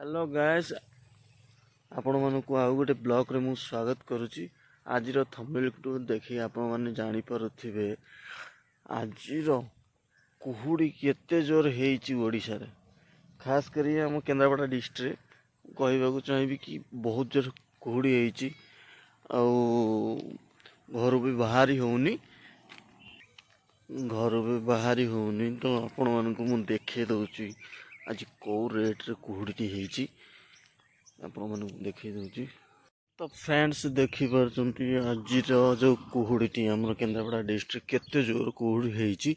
Hello guys आपण मानक आउ गोटे ब्लॉग रे मु स्वागत करुच्ची। आज थंबनेल टू देखी आपण माने जानी पारुथिबे आज कुहुड़ी केते जोर हेइची ओडिशा रे, खास करी हम केन्द्रापड़ा डिस्ट्रिक्ट कहबाकू चाहिए कि बहुत जोर कुहुड़ी हेइची। घर भी बाहरी होनी तो आपण मानक मु देखे दउची आज कौ रेट रे कुहुड़ी हेइची आपण मानक देखे दउची। तो फ्रेंड्स देखी पारछंती आज जो कुहुड़ी हमर केन्द्रापड़ा डिस्ट्रिक्ट केते जोर कुहुड़ी हेइची।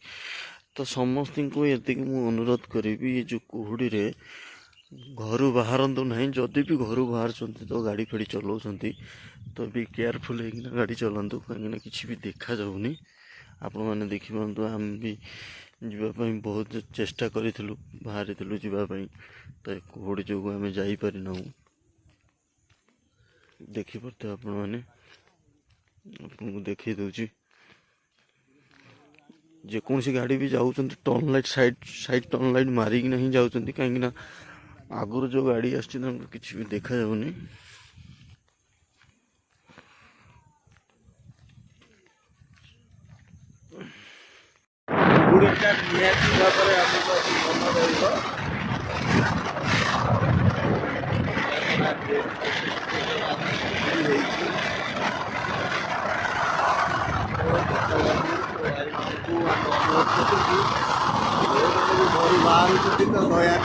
तो समस्त को ये मु अनुरोध करी ये जो कुहुड़ी रे घर बाहरतु ना, जदि भी घर बाहर तो गाड़ी फाड़ी चलाउछंती तो भी केयरफुल होना गाड़ी चलातु, कहीं किसी भी देखा जाऊनी। आपण मैंने देखी पारतु आम भी जीवाई बहुत चेष्टा करूँ बाहरी जावाई, तो कुहुड़ी जो आम जापर ना देखिपे आपण मैंने आपको देखी दूची जेकोसी गाड़ी भी जाऊँ turn light side turn light मारिक नहीं जाऊँ कहीं आगुरी जो गाड़ी आसी किसी भी देखा जाऊनी। बाहर तो दया